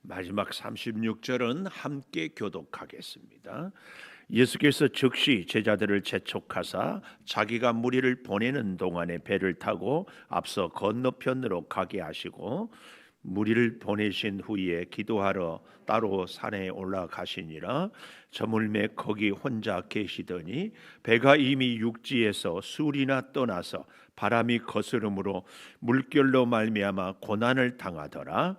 마지막 36절은 함께 교독하겠습니다. 예수께서 즉시 제자들을 재촉하사 자기가 무리를 보내는 동안에 배를 타고 앞서 건너편으로 가게 하시고 무리를 보내신 후에 기도하러 따로 산에 올라가시니라. 저물매 거기 혼자 계시더니 배가 이미 육지에서 술이나 떠나서 바람이 거스름으로 물결로 말미암아 고난을 당하더라.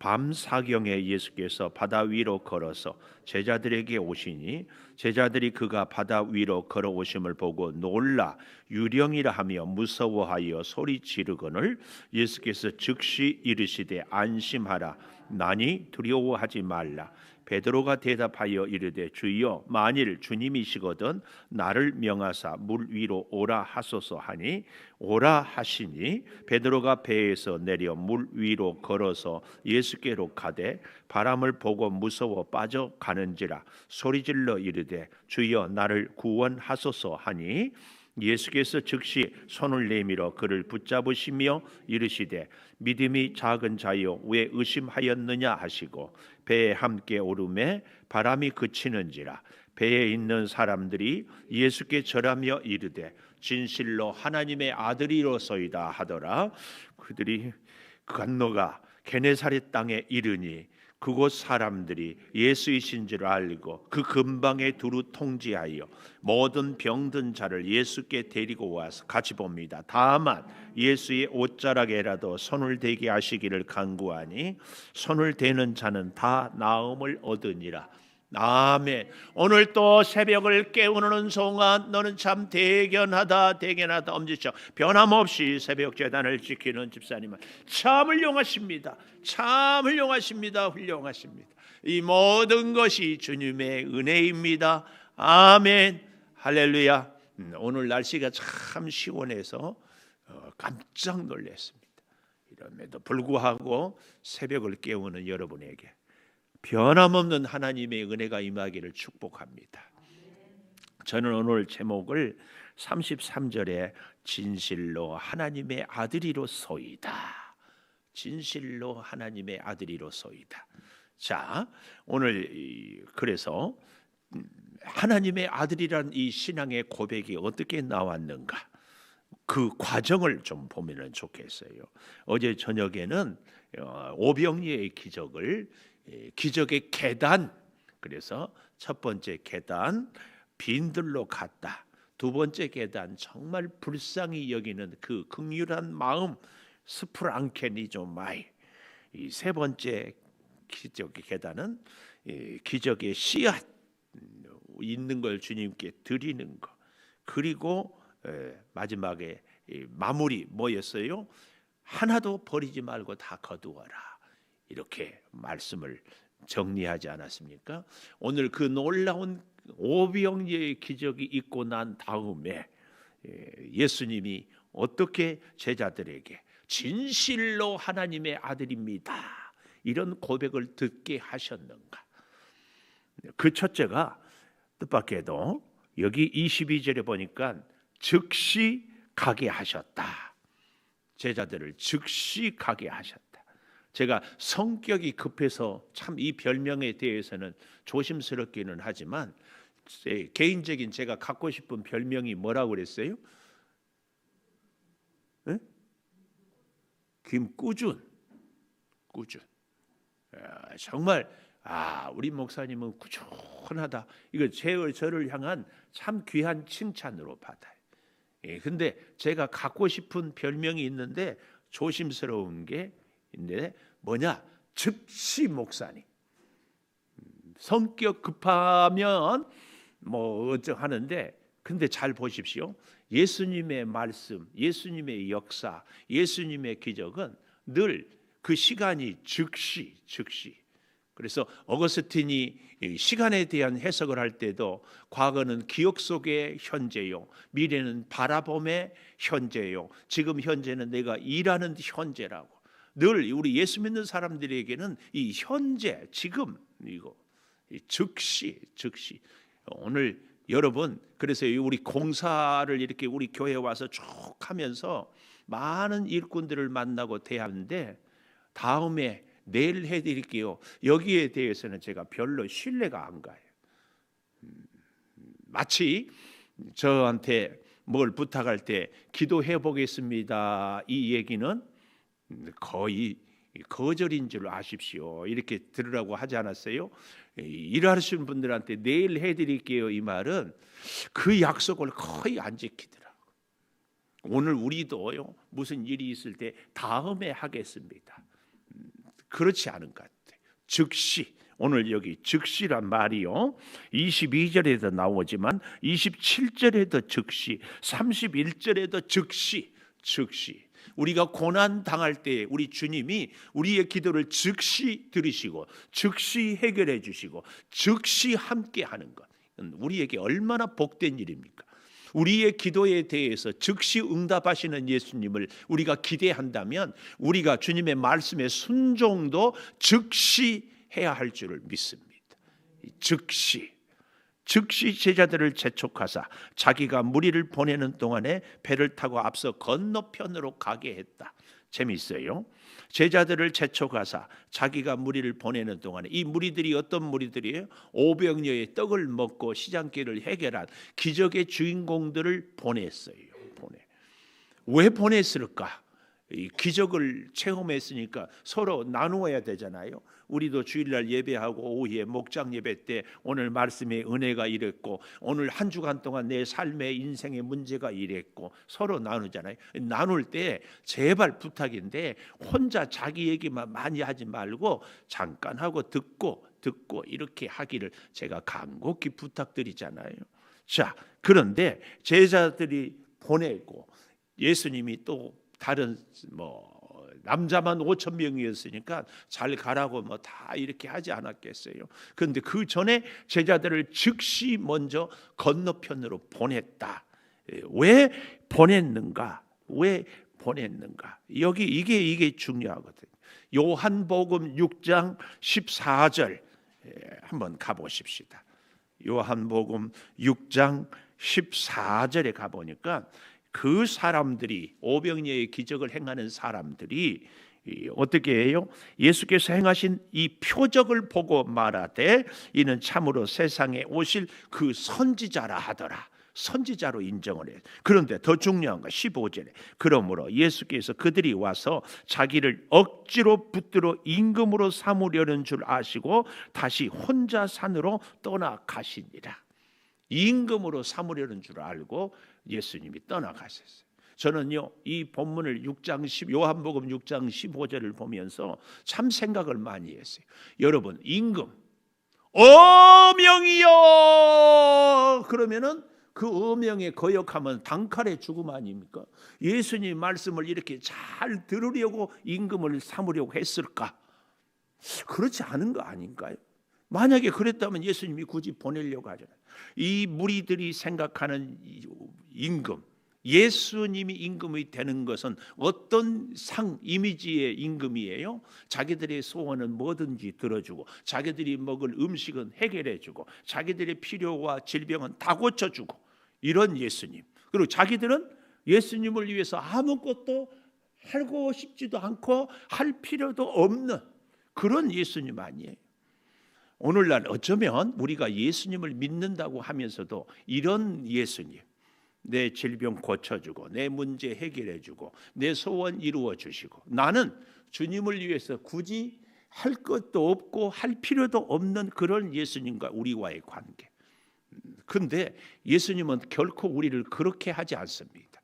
밤 사경에 예수께서 바다 위로 걸어서 제자들에게 오시니 제자들이 그가 바다 위로 걸어오심을 보고 놀라 유령이라 하며 무서워하여 소리 지르거늘 예수께서 즉시 이르시되 안심하라 나니 두려워하지 말라. 베드로가 대답하여 이르되 주여 만일 주님이시거든 나를 명하사 물 위로 오라 하소서 하니 오라 하시니 베드로가 배에서 내려 물 위로 걸어서 예수께로 가되 바람을 보고 무서워 빠져가는지라 소리질러 이르되 주여 나를 구원하소서 하니 예수께서 즉시 손을 내밀어 그를 붙잡으시며 이르시되 믿음이 작은 자여 왜 의심하였느냐 하시고 배에 함께 오르매 바람이 그치는지라. 배에 있는 사람들이 예수께 절하며 이르되 진실로 하나님의 아들이로소이다 하더라. 그들이 건너가 게네사렛 땅에 이르니 그곳 사람들이 예수이신 줄 알고 그 근방에 두루 통지하여 모든 병든 자를 예수께 데리고 와서 같이 봅니다. 다만 예수의 옷자락에라도 손을 대게 하시기를 간구하니 손을 대는 자는 다 나음을 얻으니라. 아멘. 오늘 또 새벽을 깨우는 송아 너는 참 대견하다 엄지쳐 변함없이 새벽 제단을 지키는 집사님은 참 훌륭하십니다. 참 훌륭하십니다. 이 모든 것이 주님의 은혜입니다. 아멘. 할렐루야. 오늘 날씨가 참 시원해서 깜짝 놀랐습니다. 이럼에도 불구하고 새벽을 깨우는 여러분에게 변함없는 하나님의 은혜가 임하기를 축복합니다. 저는 오늘 제목을 33절에 진실로 하나님의 아들이로소이다. 진실로 하나님의 아들이로소이다. 자, 오늘 그래서 하나님의 아들이란 이 신앙의 고백이 어떻게 나왔는가? 그 과정을 좀 보면 좋겠어요. 어제 저녁에는 오병이의 기적의 계단, 그래서 첫 번째 계단 빈들로 갔다. 두 번째 계단 정말 불쌍히 여기는 그 긍휼한 마음 스프랑케니조마이. 이 세 번째 기적의 계단은 기적의 씨앗 있는 걸 주님께 드리는 것. 그리고 마지막에 마무리 뭐였어요? 하나도 버리지 말고 다 거두어라. 이렇게 말씀을 정리하지 않았습니까? 오늘 그 놀라운 오병이어의 기적이 있고 난 다음에 예수님이 어떻게 제자들에게 진실로 하나님의 아들입니다. 이런 고백을 듣게 하셨는가? 그 첫째가 뜻밖에도 여기 22절에 보니까 즉시 가게 하셨다. 제자들을 즉시 가게 하셨다. 제가 성격이 급해서 참 이 별명에 대해서는 조심스럽기는 하지만 개인적인 제가 갖고 싶은 별명이 뭐라고 그랬어요? 네? 김꾸준. 정말 우리 목사님은 꾸준하다. 이거 저를 향한 참 귀한 칭찬으로 받아요. 근데 제가 갖고 싶은 별명이 있는데 조심스러운 게 있는데 뭐냐? 즉시 목사님. 성격 급하면 뭐 어쩌 하는데 근데 잘 보십시오. 예수님의 말씀, 예수님의 역사, 예수님의 기적은 늘 그 시간이 즉시. 그래서 어거스틴이 시간에 대한 해석을 할 때도 과거는 기억 속의 현재요, 미래는 바라봄의 현재요, 지금 현재는 내가 일하는 현재라고. 늘 우리 예수 믿는 사람들에게는 이 현재, 지금 이거 즉시. 오늘 여러분 그래서 우리 공사를 이렇게 우리 교회 와서 쭉 하면서 많은 일꾼들을 만나고 대하는데 다음에 내일 해드릴게요. 여기에 대해서는 제가 별로 신뢰가 안 가요. 마치 저한테 뭘 부탁할 때 기도해 보겠습니다, 이 얘기는 거의 거절인 줄 아십시오. 이렇게 들으라고 하지 않았어요? 일하시는 분들한테 내일 해드릴게요, 이 말은 그 약속을 거의 안 지키더라고요. 오늘 우리도요, 무슨 일이 있을 때 다음에 하겠습니다, 그렇지 않은 것 같아요. 즉시, 오늘 여기 즉시란 말이요, 22절에도 나오지만 27절에도 즉시, 31절에도 즉시. 우리가 고난 당할 때 우리 주님이 우리의 기도를 즉시 들으시고 즉시 해결해 주시고 즉시 함께 하는 것, 우리에게 얼마나 복된 일입니까? 우리의 기도에 대해서 즉시 응답하시는 예수님을 우리가 기대한다면 우리가 주님의 말씀에 순종도 즉시 해야 할 줄을 믿습니다. 즉시 제자들을 재촉하사 자기가 무리를 보내는 동안에 배를 타고 앞서 건너편으로 가게 했다. 재미있어요. 제자들을 재촉하사 자기가 무리를 보내는 동안에, 이 무리들이 어떤 무리들이에요? 오병이어의 떡을 먹고 시장길을 해결한 기적의 주인공들을 보냈어요. 왜 보냈을까? 이 기적을 체험했으니까 서로 나누어야 되잖아요. 우리도 주일날 예배하고 오후에 목장 예배 때 오늘 말씀의 은혜가 이랬고, 오늘 한 주간 동안 내 삶의 인생의 문제가 이랬고, 서로 나누잖아요. 나눌 때 제발 부탁인데 혼자 자기 얘기만 많이 하지 말고 잠깐 하고 듣고 이렇게 하기를 제가 간곡히 부탁드리잖아요. 자, 그런데 제자들이 보내고 예수님이 또 다른 남자만 5천 명이었으니까 잘 가라고 다 이렇게 하지 않았겠어요. 그런데 그 전에 제자들을 즉시 먼저 건너편으로 보냈다. 왜 보냈는가? 여기 이게 중요하거든요. 요한복음 6장 14절 한번 가보십시다. 요한복음 6장 14절에 가보니까 그 사람들이, 오병이어의 기적을 행하는 사람들이 어떻게 해요? 예수께서 행하신 이 표적을 보고 말하되 이는 참으로 세상에 오실 그 선지자라 하더라. 선지자로 인정을 해요. 그런데 더 중요한 거 15절에 그러므로 예수께서 그들이 와서 자기를 억지로 붙들어 임금으로 삼으려는 줄 아시고 다시 혼자 산으로 떠나가시니라. 임금으로 삼으려는 줄 알고 예수님이 떠나가셨어요. 저는요, 이 본문을 요한복음 6장 15절을 보면서 참 생각을 많이 했어요. 여러분, 임금, 어명이여, 그러면은 그 어명에 거역하면 단칼에 죽음 아닙니까? 예수님 말씀을 이렇게 잘 들으려고 임금을 삼으려고 했을까? 그렇지 않은 거 아닌가요? 만약에 그랬다면 예수님이 굳이 보내려고 하잖아요. 이 무리들이 생각하는 임금, 예수님이 임금이 되는 것은 어떤 이미지의 임금이에요? 자기들의 소원은 뭐든지 들어주고, 자기들이 먹을 음식은 해결해주고, 자기들의 필요와 질병은 다 고쳐주고, 이런 예수님. 그리고 자기들은 예수님을 위해서 아무것도 하고 싶지도 않고 할 필요도 없는 그런 예수님 아니에요? 오늘날 어쩌면 우리가 예수님을 믿는다고 하면서도 이런 예수님, 내 질병 고쳐주고 내 문제 해결해주고 내 소원 이루어주시고, 나는 주님을 위해서 굳이 할 것도 없고 할 필요도 없는 그런 예수님과 우리와의 관계. 그런데 예수님은 결코 우리를 그렇게 하지 않습니다.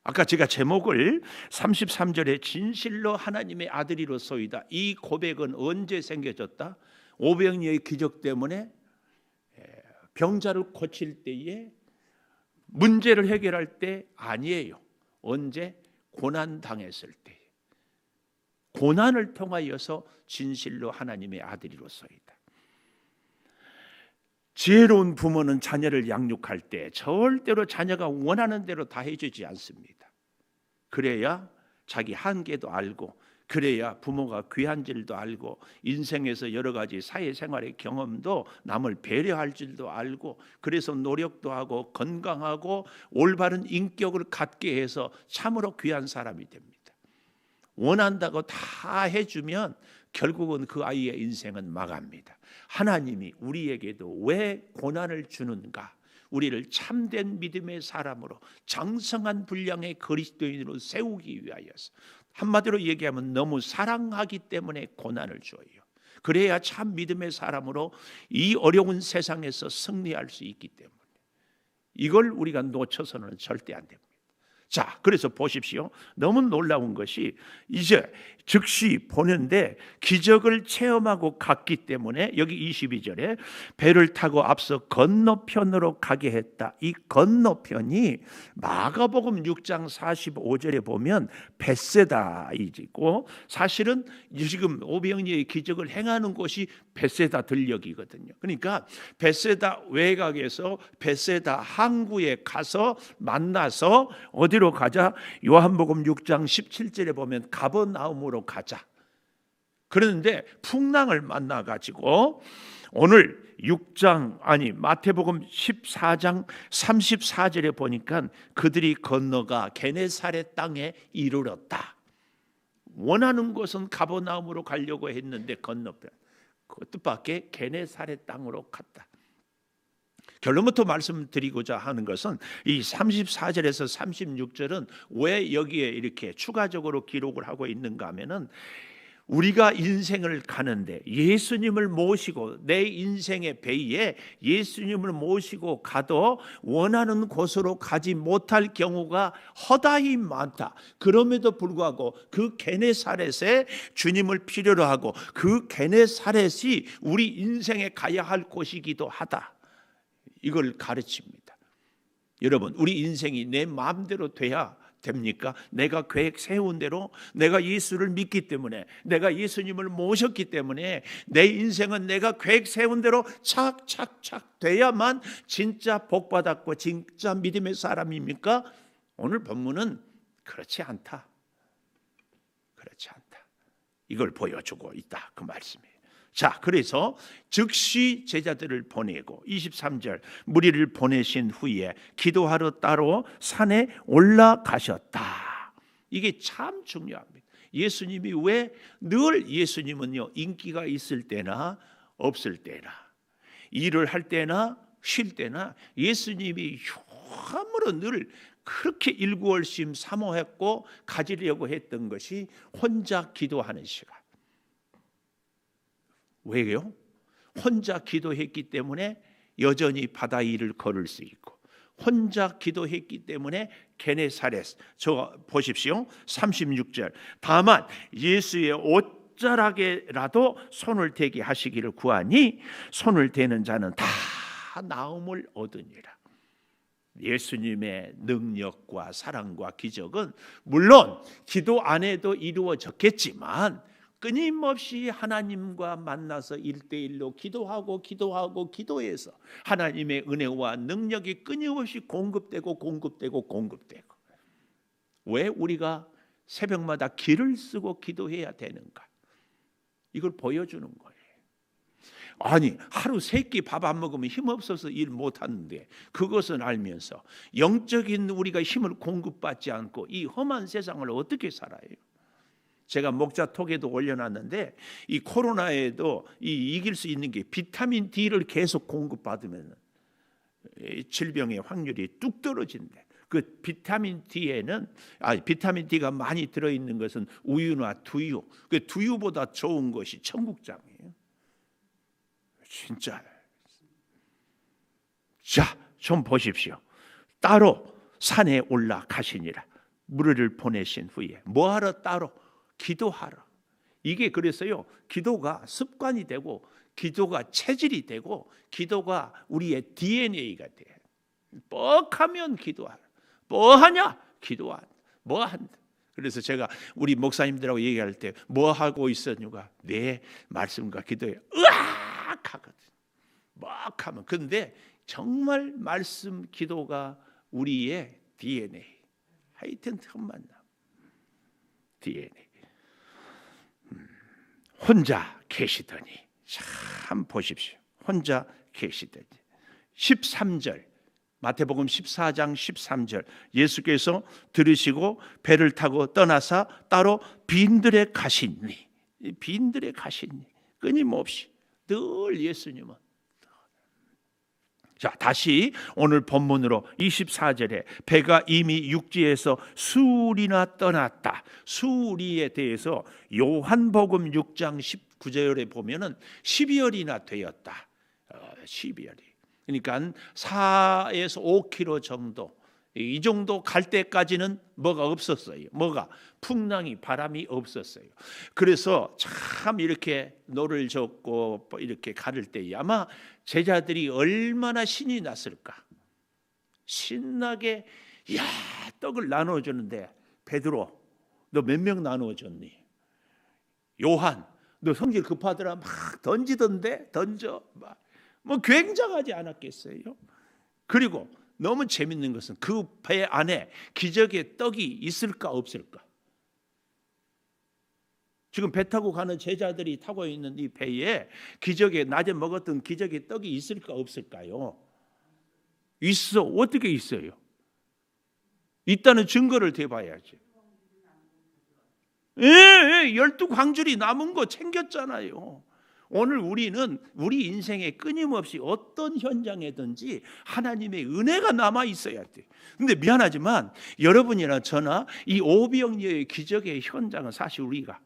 아까 제가 제목을 33절에 진실로 하나님의 아들이로소이다, 이 고백은 언제 생겨졌다? 오병이어의 기적 때문에 병자를 고칠 때에, 문제를 해결할 때 아니에요. 언제? 고난 당했을 때. 고난을 통하여서 진실로 하나님의 아들이로소이다. 지혜로운 부모는 자녀를 양육할 때 절대로 자녀가 원하는 대로 다 해주지 않습니다. 그래야 자기 한계도 알고, 그래야 부모가 귀한 줄도 알고, 인생에서 여러 가지 사회생활의 경험도 남을 배려할 줄도 알고, 그래서 노력도 하고 건강하고 올바른 인격을 갖게 해서 참으로 귀한 사람이 됩니다. 원한다고 다 해주면 결국은 그 아이의 인생은 망합니다. 하나님이 우리에게도 왜 고난을 주는가? 우리를 참된 믿음의 사람으로 장성한 분량의 그리스도인으로 세우기 위하여서, 한마디로 얘기하면 너무 사랑하기 때문에 고난을 줘요. 그래야 참 믿음의 사람으로 이 어려운 세상에서 승리할 수 있기 때문에 이걸 우리가 놓쳐서는 절대 안 됩니다. 자, 그래서 보십시오. 너무 놀라운 것이 이제 즉시 보는데 기적을 체험하고 갔기 때문에 여기 22절에 배를 타고 앞서 건너편으로 가게 했다. 이 건너편이 마가복음 6장 45절에 보면 벳세다이고, 사실은 지금 오병이의 기적을 행하는 곳이 벳세다 들녘이거든요. 그러니까 벳세다 외곽에서 벳세다 항구에 가서 만나서 어디로 가자? 요한복음 6장 17절에 보면 가버나움으로 가자. 그런데 풍랑을 만나 가지고 오늘 마태복음 14장 34절에 보니까 그들이 건너가 게네사렛 땅에 이르렀다. 원하는 곳은 가버나움으로 가려고 했는데 건너편 그 뜻밖의 게네사렛 땅으로 갔다. 결론부터 말씀드리고자 하는 것은 이 34절에서 36절은 왜 여기에 이렇게 추가적으로 기록을 하고 있는가 하면은, 우리가 인생을 가는데 예수님을 모시고 내 인생의 배에 예수님을 모시고 가도 원하는 곳으로 가지 못할 경우가 허다히 많다. 그럼에도 불구하고 그 게네사렛에 주님을 필요로 하고 그 게네사렛이 우리 인생에 가야 할 곳이기도 하다. 이걸 가르칩니다. 여러분, 우리 인생이 내 마음대로 돼야 됩니까? 내가 계획 세운 대로, 내가 예수를 믿기 때문에, 내가 예수님을 모셨기 때문에 내 인생은 내가 계획 세운 대로 착착착 돼야만 진짜 복받았고 진짜 믿음의 사람입니까? 오늘 본문은 그렇지 않다. 그렇지 않다. 이걸 보여주고 있다. 그 말씀이에요. 자, 그래서 즉시 제자들을 보내고 23절 무리를 보내신 후에 기도하러 따로 산에 올라가셨다. 이게 참 중요합니다. 예수님이 왜 늘 예수님은요, 인기가 있을 때나 없을 때나, 일을 할 때나 쉴 때나 예수님이 참으로 늘 그렇게 일구월심 사모했고 가지려고 했던 것이 혼자 기도하는 시간. 왜요? 혼자 기도했기 때문에 여전히 바다 위를 걸을 수 있고, 혼자 기도했기 때문에 게네사렛, 저 보십시오. 36절 다만 예수의 옷자락에라도 손을 대게 하시기를 구하니 손을 대는 자는 다 나음을 얻으니라. 예수님의 능력과 사랑과 기적은 물론 기도 안에도 이루어졌겠지만 끊임없이 하나님과 만나서 1대1로 기도해서 하나님의 은혜와 능력이 끊임없이 공급되고 왜 우리가 새벽마다 길을 쓰고 기도해야 되는가? 이걸 보여주는 거예요. 아니, 하루 3끼 밥 안 먹으면 힘없어서 일 못하는데 그것은 알면서 영적인 우리가 힘을 공급받지 않고 이 험한 세상을 어떻게 살아요? 제가 목자톡에도 올려놨는데, 이 코로나에도 이길 수 있는 게 비타민 D를 계속 공급받으면 질병의 확률이 뚝 떨어진대. 그 비타민 D가 많이 들어있는 것은 우유나 두유. 그 두유보다 좋은 것이 청국장이에요. 진짜. 자, 좀 보십시오. 따로 산에 올라가시니라. 무리를 보내신 후에 뭐하러 따로? 기도하라. 이게 그래서요, 기도가 습관이 되고 기도가 체질이 되고 기도가 우리의 DNA가 돼. 뻑하면 기도하라. 뭐하냐? 기도하라. 뭐한다. 그래서 제가 우리 목사님들하고 얘기할 때 뭐하고 있었냐가 내 말씀과 기도에 으악 하거든. 막 하면. 근데 정말 말씀 기도가 우리의 DNA. 하여튼 틈만 나. DNA. 혼자 계시더니, 참 보십시오. 혼자 계시더니 13절 마태복음 14장 13절 예수께서 들으시고 배를 타고 떠나사 따로 빈들에 가시니, 빈들에 가시니 끊임없이 늘 예수님은. 자, 다시 오늘 본문으로 24절에 배가 이미 육지에서 수리나 떠났다. 수리에 대해서 요한복음 6장 19절에 보면은 12열이나 되었다. 12열이. 그러니까 4에서 5km 정도. 이 정도 갈 때까지는 뭐가 없었어요. 뭐가 풍랑이 바람이 없었어요. 그래서 참 이렇게 노를 젓고 이렇게 가를 때 아마 제자들이 얼마나 신이 났을까. 신나게 야 떡을 나누어 주는데 베드로 너 몇 명 나누어 줬니? 요한 너 성질 급하더라 막 던지던데 던져 뭐 굉장하지 않았겠어요. 그리고 너무 재밌는 것은 그 배 안에 기적의 떡이 있을까 없을까? 지금 배 타고 가는 제자들이 타고 있는 이 배에 기적의 낮에 먹었던 기적의 떡이 있을까 없을까요? 있어. 어떻게 있어요? 있다는 증거를 대봐야지. 예, 12광줄이 남은 거 챙겼잖아요. 오늘 우리는 우리 인생에 끊임없이 어떤 현장에든지 하나님의 은혜가 남아 있어야 돼. 근데 미안하지만 여러분이나 저나 이 오병이어의 기적의 현장은 사실 우리가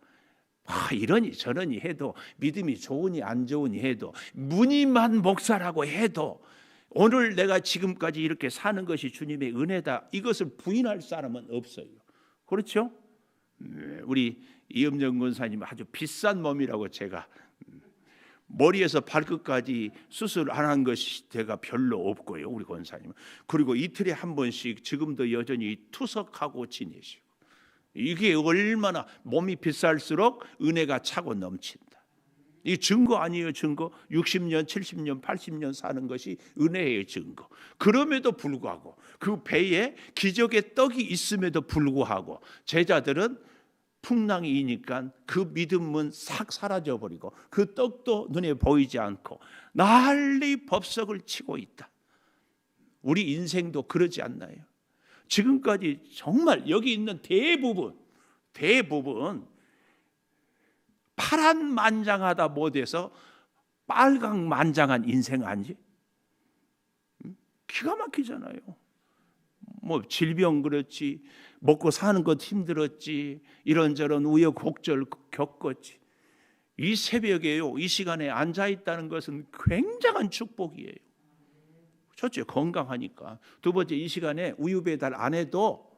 이러니 저러니 해도 믿음이 좋으니 안 좋으니 해도 무늬만 목사라고 해도 오늘 내가 지금까지 이렇게 사는 것이 주님의 은혜다. 이것을 부인할 사람은 없어요. 그렇죠? 우리 이음정 권사님 아주 비싼 몸이라고 제가 머리에서 발끝까지 수술 안 한 것이 제가 별로 없고요. 우리 권사님은. 그리고 이틀에 한 번씩 지금도 여전히 투석하고 지내시고. 이게 얼마나 몸이 비쌀수록 은혜가 차고 넘친다. 이 증거 아니에요. 증거. 60년 70년 80년 사는 것이 은혜의 증거. 그럼에도 불구하고 그 배에 기적의 떡이 있음에도 불구하고 제자들은 풍랑이 이니까 그 믿음은 싹 사라져버리고 그 떡도 눈에 보이지 않고 난리 법석을 치고 있다. 우리 인생도 그러지 않나요? 지금까지 정말 여기 있는 대부분 파란만장하다 못해서 빨강만장한 인생 아니지? 기가 막히잖아요. 뭐 질병 그렇지, 먹고 사는 것 힘들었지, 이런저런 우여곡절 겪었지. 이 새벽에요, 이 시간에 앉아 있다는 것은 굉장한 축복이에요. 첫째 건강하니까, 두 번째 이 시간에 우유 배달 안 해도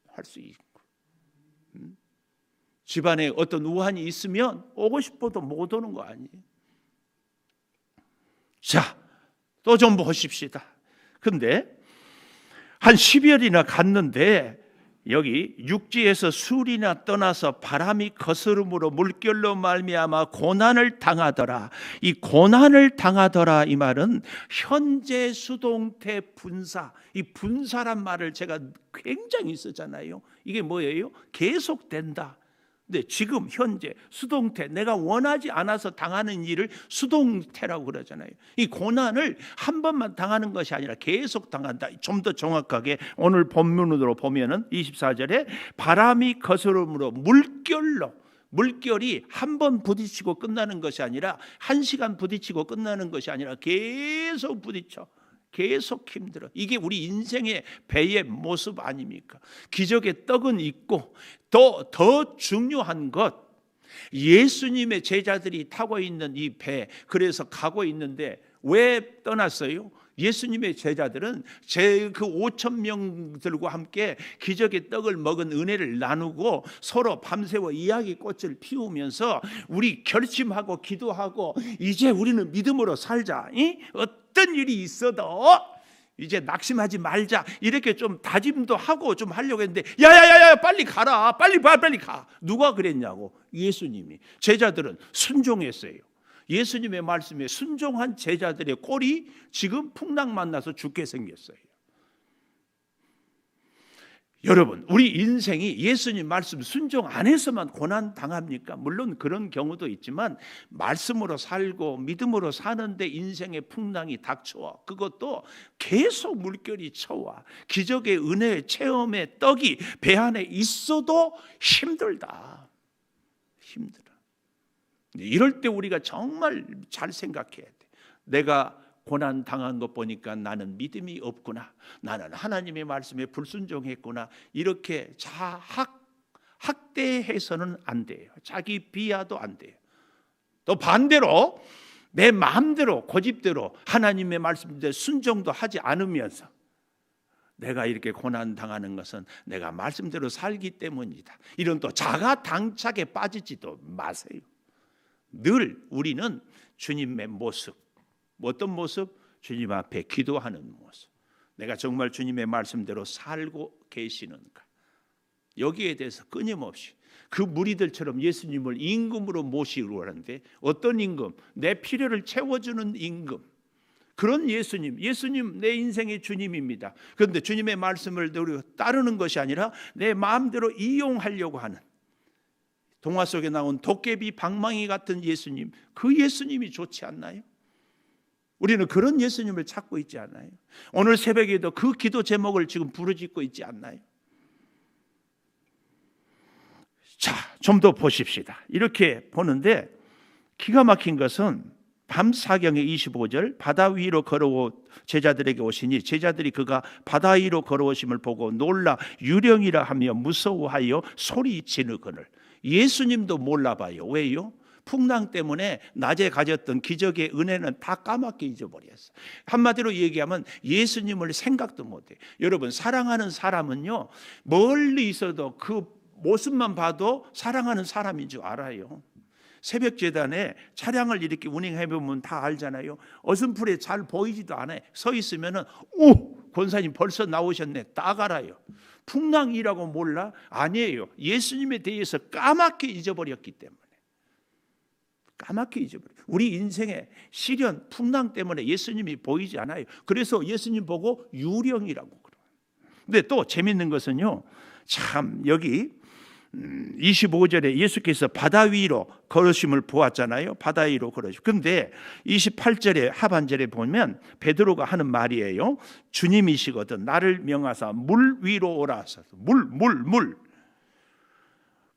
할 수 있고, 집안에 어떤 우환이 있으면 오고 싶어도 못 오는 거 아니에요. 자, 또 좀 보십시다. 근데 한 10여일이나 갔는데 여기 육지에서 술이나 떠나서 바람이 거스름으로 물결로 말미암아 고난을 당하더라. 이 고난을 당하더라 이 말은 현재 수동태 분사, 이 분사란 말을 제가 굉장히 쓰잖아요. 이게 뭐예요? 계속된다. 근데 지금 현재 수동태, 내가 원하지 않아서 당하는 일을 수동태라고 그러잖아요. 이 고난을 한 번만 당하는 것이 아니라 계속 당한다. 좀 더 정확하게 오늘 본문으로 보면은 24절에 바람이 거스름으로 물결이 한 번 부딪히고 끝나는 것이 아니라 1시간 부딪히고 끝나는 것이 아니라 계속 부딪혀. 계속 힘들어. 이게 우리 인생의 배의 모습 아닙니까? 기적의 떡은 있고 더 중요한 것, 예수님의 제자들이 타고 있는 이 배, 그래서 가고 있는데 왜 떠났어요? 예수님의 제자들은 그 5,000명들과 함께 기적의 떡을 먹은 은혜를 나누고 서로 밤새워 이야기꽃을 피우면서 우리 결심하고 기도하고 이제 우리는 믿음으로 살자. 어떤 일이 있어도 이제 낙심하지 말자. 이렇게 좀 다짐도 하고 좀 하려고 했는데 야야야야 빨리 가라. 빨리 가. 누가 그랬냐고. 예수님이. 제자들은 순종했어요. 예수님의 말씀에 순종한 제자들의 꼴이 지금 풍랑 만나서 죽게 생겼어요. 여러분, 우리 인생이 예수님 말씀 순종 안 해서만 고난 당합니까? 물론 그런 경우도 있지만 말씀으로 살고 믿음으로 사는데 인생의 풍랑이 닥쳐와 그것도 계속 물결이 쳐와 기적의 은혜의 체험의 떡이 배 안에 있어도 힘들다. 힘들어. 이럴 때 우리가 정말 잘 생각해야 돼. 내가 고난 당한 것 보니까 나는 믿음이 없구나. 나는 하나님의 말씀에 불순종했구나. 이렇게 학대해서는 안 돼요. 자기 비하도 안 돼요. 또 반대로 내 마음대로 고집대로 하나님의 말씀대로 순종도 하지 않으면서 내가 이렇게 고난 당하는 것은 내가 말씀대로 살기 때문이다. 이런 또 자가 당착에 빠지지도 마세요. 늘 우리는 주님의 모습, 어떤 모습? 주님 앞에 기도하는 모습. 내가 정말 주님의 말씀대로 살고 계시는가? 여기에 대해서 끊임없이 그 무리들처럼 예수님을 임금으로 모시고 하는데, 어떤 임금? 내 필요를 채워주는 임금. 그런 예수님 내 인생의 주님입니다. 그런데 주님의 말씀을 따르는 것이 아니라 내 마음대로 이용하려고 하는, 동화 속에 나온 도깨비 방망이 같은 예수님, 그 예수님이 좋지 않나요? 우리는 그런 예수님을 찾고 있지 않나요? 오늘 새벽에도 그 기도 제목을 지금 부르짖고 있지 않나요? 자, 좀 더 보십시다. 이렇게 보는데 기가 막힌 것은 밤사경의 25절, 바다 위로 걸어오 제자들에게 오시니 제자들이 그가 바다 위로 걸어오심을 보고 놀라 유령이라 하며 무서워하여 소리 지르거늘. 예수님도 몰라봐요. 왜요? 풍랑 때문에 낮에 가졌던 기적의 은혜는 다 까맣게 잊어버렸어. 한마디로 얘기하면 예수님을 생각도 못해. 여러분, 사랑하는 사람은요, 멀리 있어도 그 모습만 봐도 사랑하는 사람인 줄 알아요. 새벽재단에 차량을 이렇게 운행해보면 다 알잖아요. 어슴풀에 잘 보이지도 않아요. 서 있으면은 오! 권사님 벌써 나오셨네. 딱 알아요. 풍랑이라고 몰라? 아니에요. 예수님에 대해서 까맣게 잊어버렸기 때문에. 까맣게 잊어버려. 우리 인생의 시련, 풍랑 때문에 예수님이 보이지 않아요. 그래서 예수님 보고 유령이라고 그래요. 근데 또 재밌는 것은요, 참 여기 25절에 예수께서 바다 위로 걸으심을 보았잖아요. 바다 위로 걸으심. 근데 28절에 하반절에 보면 베드로가 하는 말이에요. 주님이시거든 나를 명하사 물 위로 오라 하소서. 물.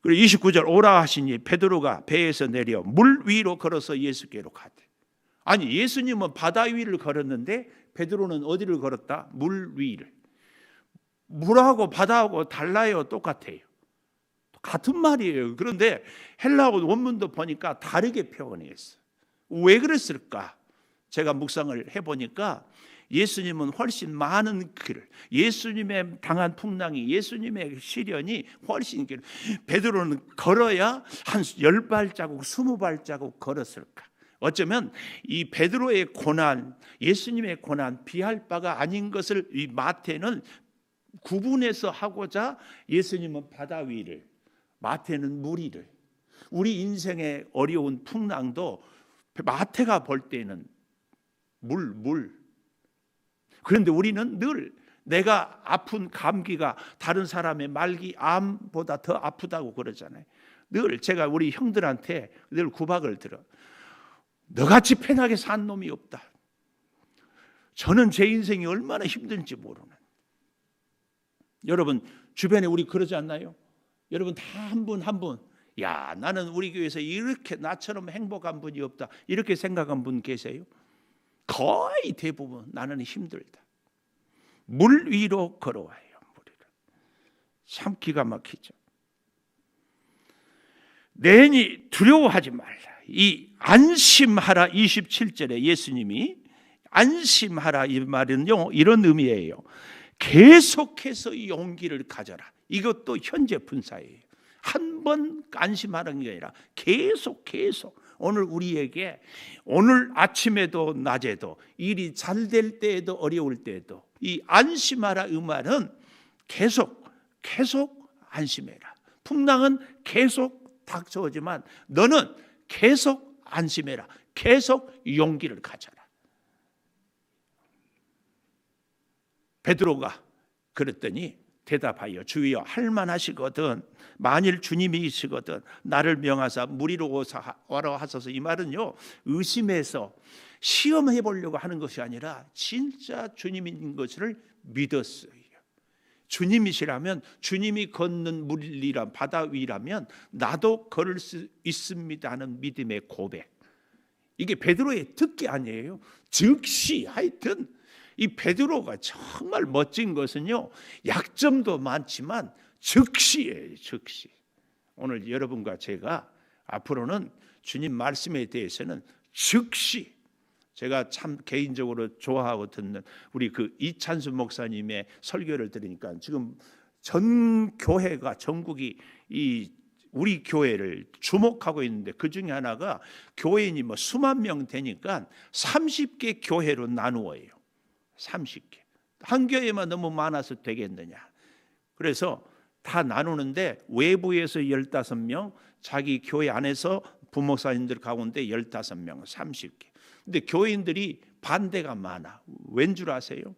그리고 29절 오라 하시니 베드로가 배에서 내려 물 위로 걸어서 예수께로 가되. 아니, 예수님은 바다 위를 걸었는데 베드로는 어디를 걸었다? 물 위를. 물하고 바다하고 달라요? 똑같아요. 같은 말이에요. 그런데 헬라어 원문도 보니까 다르게 표현했어요. 왜 그랬을까? 제가 묵상을 해보니까 예수님은 훨씬 많은 길, 예수님의 당한 풍랑이, 예수님의 시련이 훨씬 길. 베드로는 걸어야 한 10발자국, 20발자국 걸었을까? 어쩌면 이 베드로의 고난, 예수님의 고난 비할 바가 아닌 것을 이 마태는 구분해서 하고자 예수님은 바다 위를, 마태는 물 위를. 우리 인생의 어려운 풍랑도 마태가 볼 때는 물. 그런데 우리는 늘 내가 아픈 감기가 다른 사람의 말기 암보다 더 아프다고 그러잖아요. 늘 제가 우리 형들한테 늘 구박을 들어. 너같이 편하게 산 놈이 없다. 저는 제 인생이 얼마나 힘든지 모르는. 여러분 주변에 우리 그러지 않나요? 여러분 다 한 분 한 분, 야, 나는 우리 교회에서 이렇게 나처럼 행복한 분이 없다, 이렇게 생각한 분 계세요? 거의 대부분 나는 힘들다. 물 위로 걸어와요. 물위로. 참 기가 막히죠. 내니 두려워하지 말라. 이 안심하라 27절에 예수님이 안심하라 이 말은요, 이런 의미예요. 계속해서 용기를 가져라. 이것도 현재 분사예요. 한 번 안심하는 게 아니라 계속 오늘 우리에게 오늘 아침에도 낮에도 일이 잘 될 때에도 어려울 때에도 이 안심하라 이 말은 계속 안심해라. 풍랑은 계속 닥쳐오지만 너는 계속 안심해라. 계속 용기를 가져라. 베드로가 그랬더니 대답하여 주여 할만하시거든 만일 주님이시거든 나를 명하사 물 위로 오라 하소서. 이 말은요, 의심해서 시험해 보려고 하는 것이 아니라 진짜 주님인 것을 믿었어요. 주님이시라면, 주님이 걷는 물이란 바다 위라면 나도 걸을 수 있습니다 하는 믿음의 고백. 이게 베드로의 특기 아니에요. 즉시 하여튼 이 베드로가 정말 멋진 것은요, 약점도 많지만 즉시예요. 즉시. 오늘 여러분과 제가 앞으로는 주님 말씀에 대해서는 즉시, 제가 참 개인적으로 좋아하고 듣는 우리 그 이찬수 목사님의 설교를 들으니까 지금 전 교회가, 전국이 이 우리 교회를 주목하고 있는데, 그 중에 하나가 교회인이 뭐 수만 명 되니까 30개 교회로 나누어요. 30개. 한 교회만 너무 많아서 되겠느냐. 그래서 다 나누는데 외부에서 15명, 자기 교회 안에서 부목사님들 가운데 15명, 30개. 근데 교인들이 반대가 많아. 왠 줄 아세요?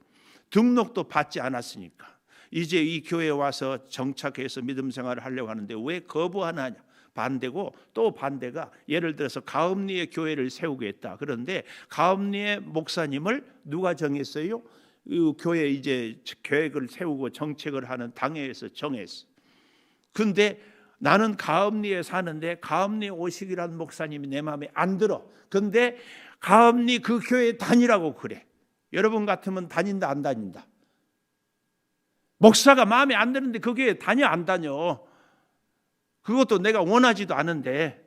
등록도 받지 않았으니까. 이제 이 교회에 와서 정착해서 믿음 생활을 하려고 하는데 왜 거부하느냐. 반대고, 또 반대가 예를 들어서 가업리에 교회를 세우겠다. 그런데 가업리에 목사님을 누가 정했어요? 이 교회 이제 계획을 세우고 정책을 하는 당회에서 정했어. 근데 나는 가업리에 사는데 가업리에 오시기라는 목사님이 내 마음에 안 들어. 근데 가업리 그 교회에 다니라고 그래. 여러분 같으면 다닌다 안 다닌다? 목사가 마음에 안 드는데 그 교회에 다녀 안 다녀? 그것도 내가 원하지도 않은데.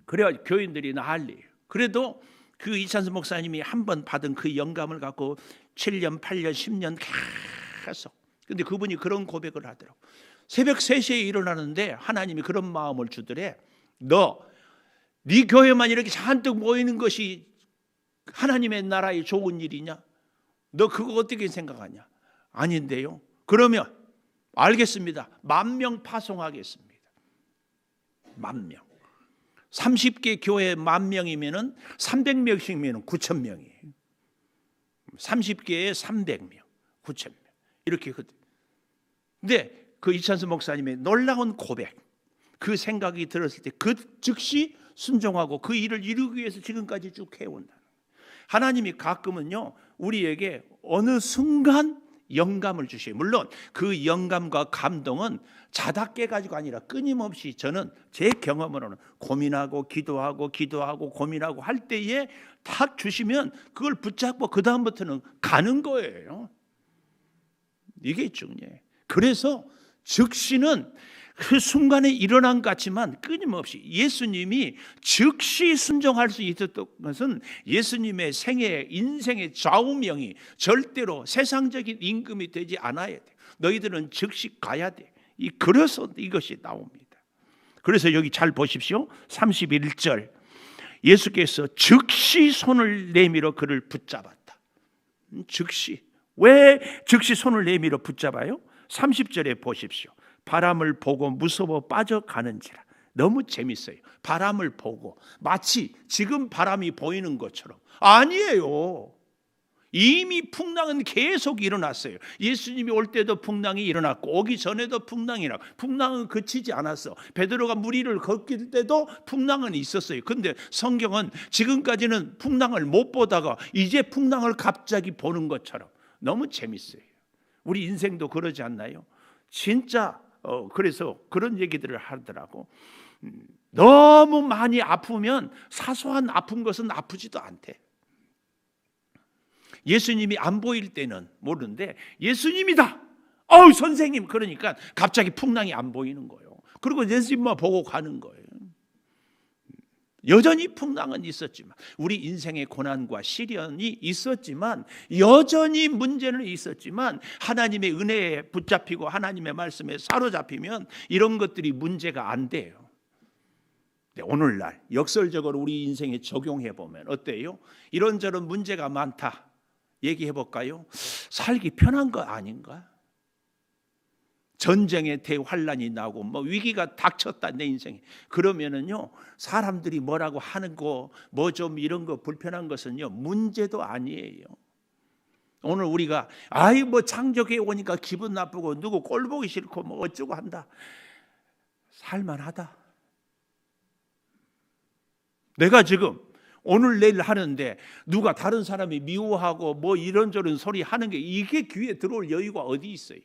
그래야 교인들이 난리예요. 그래도 그 이찬수 목사님이 한 번 받은 그 영감을 갖고 7년, 8년, 10년 계속. 근데 그분이 그런 고백을 하더라고. 새벽 3시에 일어나는데 하나님이 그런 마음을 주더래. 네 교회만 이렇게 잔뜩 모이는 것이 하나님의 나라에 좋은 일이냐? 너 그거 어떻게 생각하냐? 아닌데요. 그러면 알겠습니다. 10,000명 파송하겠습니다. 10,000명. 30개 교회 10,000명이면 300명씩이면 9,000명이에요. 30개에 300명, 9,000명. 이렇게. 근데 그 이찬수 목사님의 놀라운 고백, 그 생각이 들었을 때 그 즉시 순종하고 그 일을 이루기 위해서 지금까지 쭉 해온다. 하나님이 가끔은요, 우리에게 어느 순간 영감을 주셔요. 물론 그 영감과 감동은 자다 깨가지고 아니라 끊임없이, 저는 제 경험으로는 고민하고 기도하고 고민하고 할 때에 탁 주시면 그걸 붙잡고 그 다음부터는 가는 거예요. 이게 중요해요. 그래서 즉시는 그 순간에 일어난 것 같지만 끊임없이 예수님이 즉시 순종할 수 있었던 것은 예수님의 생애, 인생의 좌우명이 절대로 세상적인 임금이 되지 않아야 돼. 너희들은 즉시 가야 돼. 그래서 이것이 나옵니다. 그래서 여기 잘 보십시오. 31절, 예수께서 즉시 손을 내밀어 그를 붙잡았다. 즉시. 왜 즉시 손을 내밀어 붙잡아요? 30절에 보십시오. 바람을 보고 무서워 빠져가는지라. 너무 재밌어요. 바람을 보고 마치 지금 바람이 보이는 것처럼. 아니에요. 이미 풍랑은 계속 일어났어요. 예수님이 올 때도 풍랑이 일어났고 오기 전에도 풍랑이 일어났고, 풍랑은 그치지 않았어. 베드로가 물 위를 걷길 때도 풍랑은 있었어요. 근데 성경은 지금까지는 풍랑을 못 보다가 이제 풍랑을 갑자기 보는 것처럼. 너무 재밌어요. 우리 인생도 그러지 않나요? 진짜 그래서 그런 얘기들을 하더라고. 너무 많이 아프면 사소한 아픈 것은 아프지도 않대. 예수님이 안 보일 때는 모르는데 예수님이다, 선생님, 그러니까 갑자기 풍랑이 안 보이는 거예요. 그리고 예수님만 보고 가는 거예요. 여전히 풍랑은 있었지만, 우리 인생의 고난과 시련이 있었지만, 여전히 문제는 있었지만, 하나님의 은혜에 붙잡히고 하나님의 말씀에 사로잡히면 이런 것들이 문제가 안 돼요. 오늘날 역설적으로 우리 인생에 적용해 보면 어때요? 이런저런 문제가 많다 얘기해 볼까요? 살기 편한 거 아닌가? 전쟁의 대환란이 나고 위기가 닥쳤다 내 인생에. 그러면은요, 사람들이 뭐라고 하는 거 뭐 좀 이런 거 불편한 것은요 문제도 아니에요. 오늘 우리가 창조교회 오니까 기분 나쁘고 누구 꼴 보기 싫고 어쩌고 한다. 살만하다. 내가 지금 오늘 내일 하는데 누가 다른 사람이 미워하고 뭐 이런저런 소리 하는 게 이게 귀에 들어올 여유가 어디 있어요?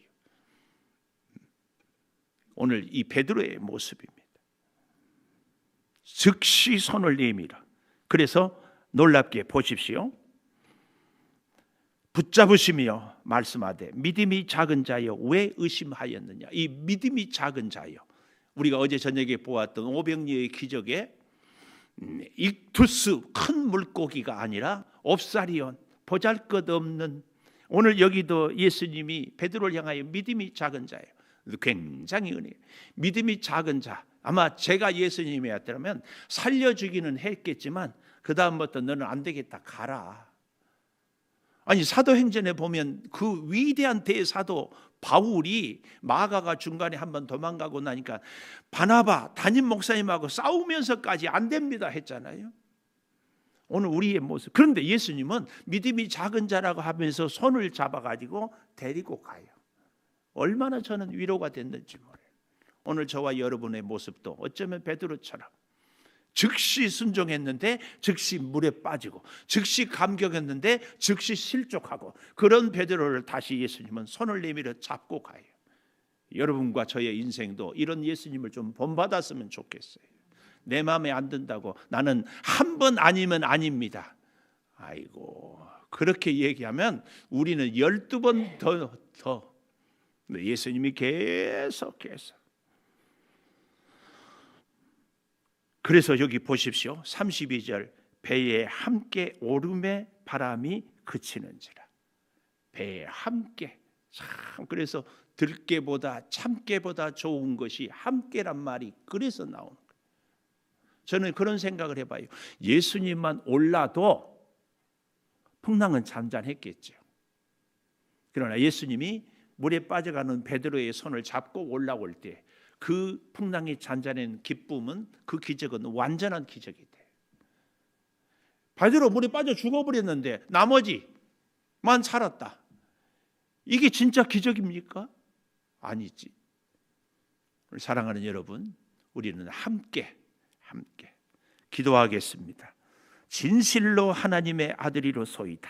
오늘 이 베드로의 모습입니다. 즉시 손을 내밀어. 그래서 놀랍게 보십시오. 붙잡으시며 말씀하되 믿음이 작은 자여 왜 의심하였느냐. 이 믿음이 작은 자여, 우리가 어제 저녁에 보았던 오병이어의 기적에 익투스 큰 물고기가 아니라 옵사리온 보잘것없는, 오늘 여기도 예수님이 베드로를 향하여 믿음이 작은 자예요. 굉장히 은혜예요. 믿음이 작은 자, 아마 제가 예수님이었다면 살려주기는 했겠지만 그 다음부터 너는 안 되겠다, 가라. 아니 사도행전에 보면 그 위대한 대사도 바울이 마가가 중간에 한번 도망가고 나니까 바나바 담임 목사님하고 싸우면서까지 안 됩니다 했잖아요. 오늘 우리의 모습. 그런데 예수님은 믿음이 작은 자라고 하면서 손을 잡아가지고 데리고 가요. 얼마나 저는 위로가 됐는지 몰라요. 오늘 저와 여러분의 모습도 어쩌면 베드로처럼 즉시 순종했는데 즉시 물에 빠지고, 즉시 감격했는데 즉시 실족하고, 그런 베드로를 다시 예수님은 손을 내밀어 잡고 가요. 여러분과 저의 인생도 이런 예수님을 좀 본받았으면 좋겠어요. 내 마음에 안 든다고 나는 한 번 아니면 아닙니다. 아이고, 그렇게 얘기하면 우리는 12번 더 예수님이 계속해서. 그래서 여기 보십시오. 32절, 배에 함께 오름의 바람이 그치는지라. 배에 함께. 참, 그래서 들깨보다 참깨보다 좋은 것이 함께란 말이 그래서 나오는 거예요. 저는 그런 생각을 해봐요. 예수님만 올라도 풍랑은 잠잠했겠죠. 그러나 예수님이 물에 빠져가는 베드로의 손을 잡고 올라올 때 그 풍랑이 잔잔한 기쁨은, 그 기적은 완전한 기적이 돼요. 베드로 물에 빠져 죽어버렸는데 나머지만 살았다. 이게 진짜 기적입니까? 아니지. 사랑하는 여러분, 우리는 함께 기도하겠습니다. 진실로 하나님의 아들이로소이다.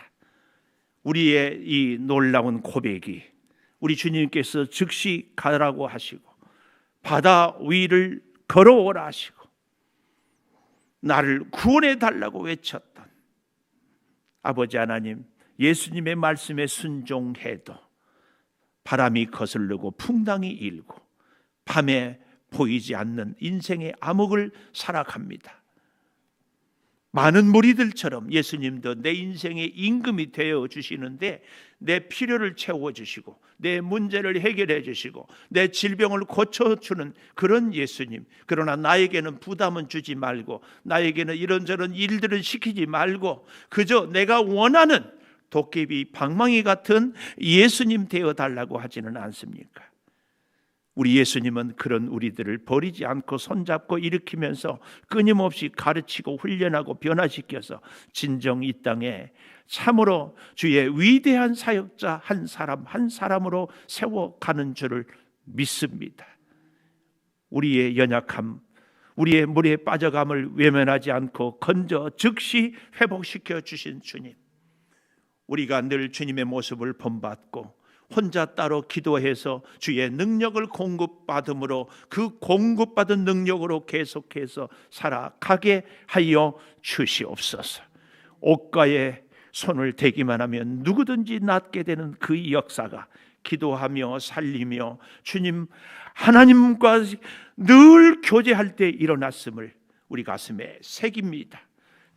우리의 이 놀라운 고백이 우리 주님께서 즉시 가라고 하시고 바다 위를 걸어오라 하시고 나를 구원해 달라고 외쳤던 아버지 하나님, 예수님의 말씀에 순종해도 바람이 거슬르고 풍랑이 일고 밤에 보이지 않는 인생의 암흑을 살아갑니다. 많은 무리들처럼 예수님도 내 인생의 임금이 되어 주시는데 내 필요를 채워주시고 내 문제를 해결해 주시고 내 질병을 고쳐주는 그런 예수님. 그러나 나에게는 부담은 주지 말고 나에게는 이런저런 일들은 시키지 말고 그저 내가 원하는 도깨비 방망이 같은 예수님 되어 달라고 하지는 않습니까? 우리 예수님은 그런 우리들을 버리지 않고 손잡고 일으키면서 끊임없이 가르치고 훈련하고 변화시켜서 진정 이 땅에 참으로 주의 위대한 사역자 한 사람 한 사람으로 세워가는 줄을 믿습니다. 우리의 연약함, 우리의 물에 빠져감을 외면하지 않고 건져 즉시 회복시켜 주신 주님, 우리가 늘 주님의 모습을 본받고 혼자 따로 기도해서 주의 능력을 공급받음으로 그 공급받은 능력으로 계속해서 살아가게 하여 주시옵소서. 옷가에 손을 대기만 하면 누구든지 낫게 되는 그 역사가 기도하며 살리며 주님 하나님과 늘 교제할 때 일어났음을 우리 가슴에 새깁니다.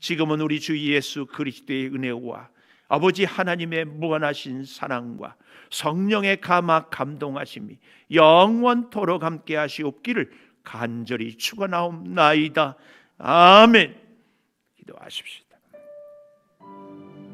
지금은 우리 주 예수 그리스도의 은혜와 아버지 하나님의 무한하신 사랑과 성령의 감화 감동하심이 영원토록 함께 하시옵기를 간절히 축원하옵나이다. 아멘. 기도하십시오.